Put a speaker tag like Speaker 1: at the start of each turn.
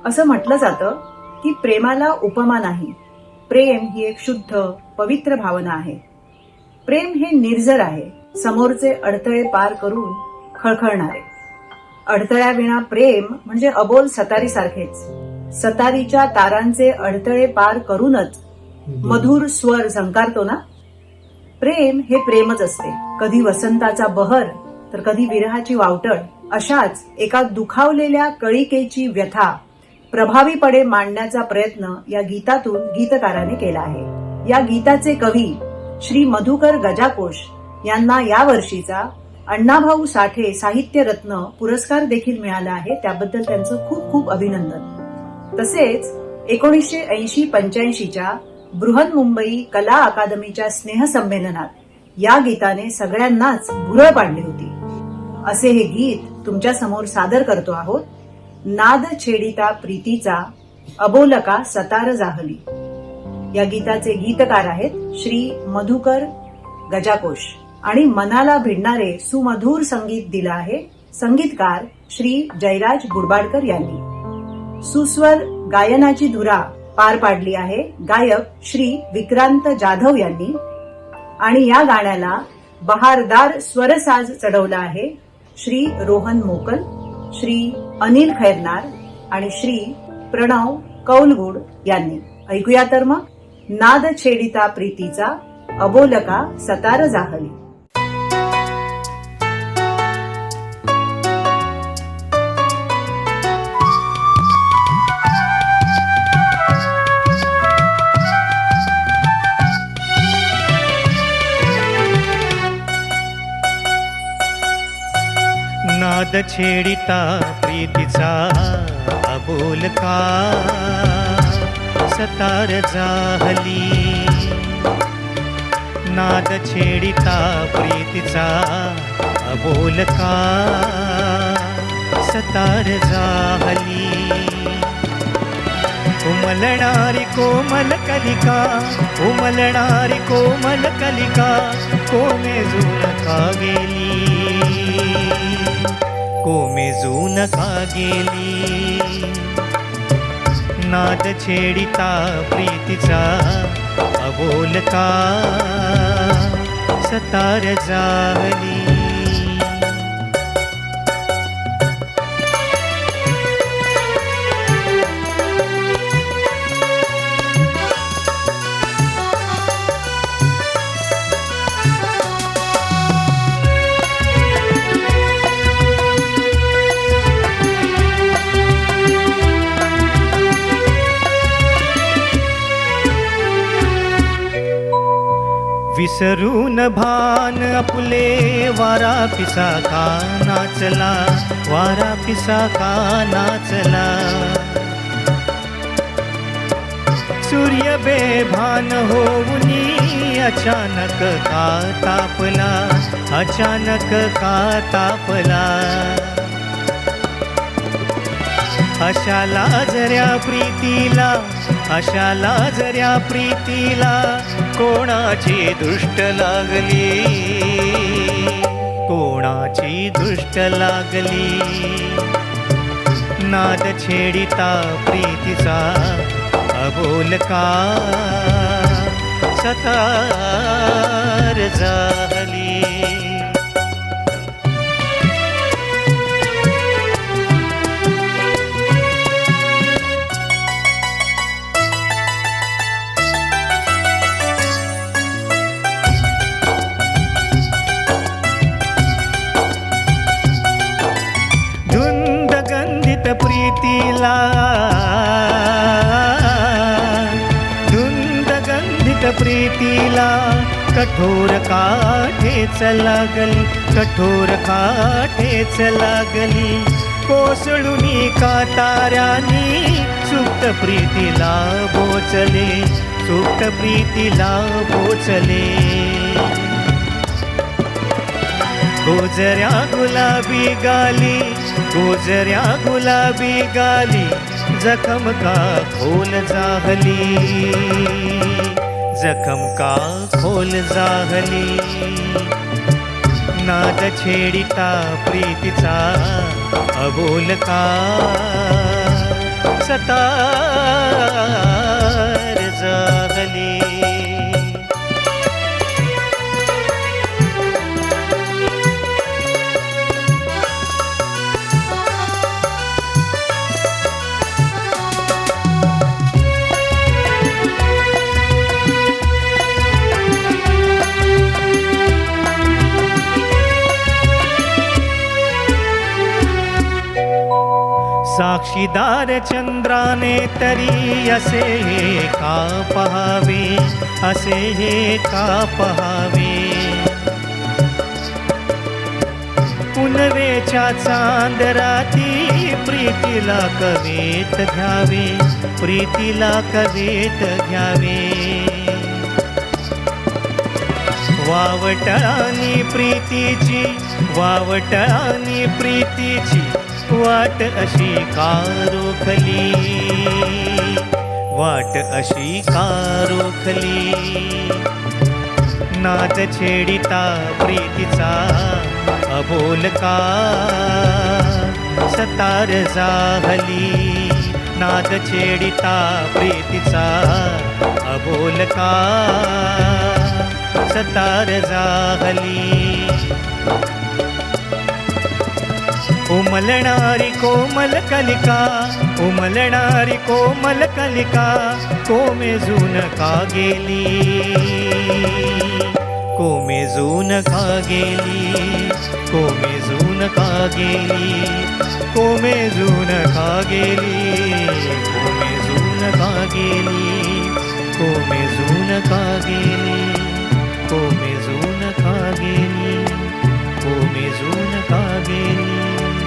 Speaker 1: असं म्हटलं जातं की प्रेमाला उपमा नाही. प्रेम ही एक शुद्ध पवित्र भावना आहे. प्रेम हे निर्जर आहे, समोरचे अडथळे पार करून खळखळणारे. अडथळ्याविना प्रेम म्हणजे अबोल सतारीसारखेच. सतारीच्या तारांचे अडथळे पार करूनच मधुर स्वर झंकारतो ना. प्रेम हे प्रेमच असते, कधी वसंताचा बहर तर कधी विरहाची वावटळ. अशाच एका दुखावलेल्या कळिकेची व्यथा प्रभावीपणे मांडण्याचा प्रयत्न या गीतातून गीतकाराने केला आहे. या गीताचे कवी श्री मधुकर गजाकोश यांना या वर्षीचा अण्णाभाऊ साठे साहित्य रत्न पुरस्कार देखील मिळाला आहे. त्याबद्दल त्यांचं खूप खूप अभिनंदन. तसेच 1980-85च्या बृहन्मुंबई कला अकादमीच्या स्नेहसंमेलनात या गीताने सगळ्यांनाच भुरळ पाडली होती. असे हे गीत तुमच्या समोर सादर करतो आहोत. नाद छेडिता प्रीतीचा अबोलका सतार जाहली. या गीताचे गीतकार आहेत श्री मधुकर गजाकोश आणि मनाला भिडणारे सुमधुर संगीत दिलं आहे संगीतकार श्री जयराज गुडबाडकर यांनी. सुस्वर गायनाची धुरा पार पाडली आहे गायक श्री विक्रांत जाधव यांनी. आणि या गाण्याला बहारदार स्वरसाज चढवला आहे श्री रोहन मोकल, श्री अनिल खैरनार आणि श्री प्रणव कौलगुड यांनी. ऐकूया तर मग नाद छेडिता प्रीतीचा अबोलका सतार जाहली.
Speaker 2: नाद छेडिता प्रीतीचा अबोलका सतार जाहली. नाद छेडिता प्रीतीचा अबोलका सतार जाहली. उमलणारी कोमल कलिका, उमलणारी कोमल कलिका कोमेजून का गेली, कोमेजून का गेली. नाद छेडिता प्रीतीचा अबोलका सतार जाहली. विसरून भान आपले वारा पिसा का नाचला, वारा पिसा का नाचला. सूर्य बेभान होऊनी अचानक का तापला, अचानक का तापला. अशाला जऱ्या प्रीतीला, अशाला जऱ्या प्रीतीला कोणाची दृष्ट लागली, कोणाची दृष्ट लागली. नाद छेडिता प्रीतीचा अबोलका सतार जाहली. प्रीतीला, धुंद गंधित प्रीतीला कठोर काठेच लागली, कठोर काठेच लागली. कोसळुनी का ताऱ्यानी सुप्त प्रीतीला बोचले, सुप्त प्रीतीला बोचले. गोजऱ्या गुलाबी गाली, गोजऱ्या गुलाबी गाली जखम का खोल जाहली, जखम का खोल जाहली. नाद छेडिता प्रीतीचा अबोलका सतार जागली. साक्षीदार चंद्राने तरी असे का पहावे, असे हे का पहावे. पुनवेच्या चांदराती प्रीतीला कवेत घ्यावे, प्रीतीला कवेत घ्यावे. वावटळानी प्रीतीची, वावटळानी प्रीतीची वाट अशी का रोखली, वाट अशी का रोखली. नाद छेडिता प्रीतीचा अबोल का सतार जाहली. नाद छेडिता प्रीतीचा अबोल का सतार जाहली. उमलणारी कोमल कलिका, उमलणारी कोमल कलिका कोमेजून का गेली, कोमेजून का गेली, कोमेजून का गेली, कोमेजून का गेली, कोमेजून का गेली, कोमेजून का गेली, कोमेजून का गेली, कोमेजून का गेली.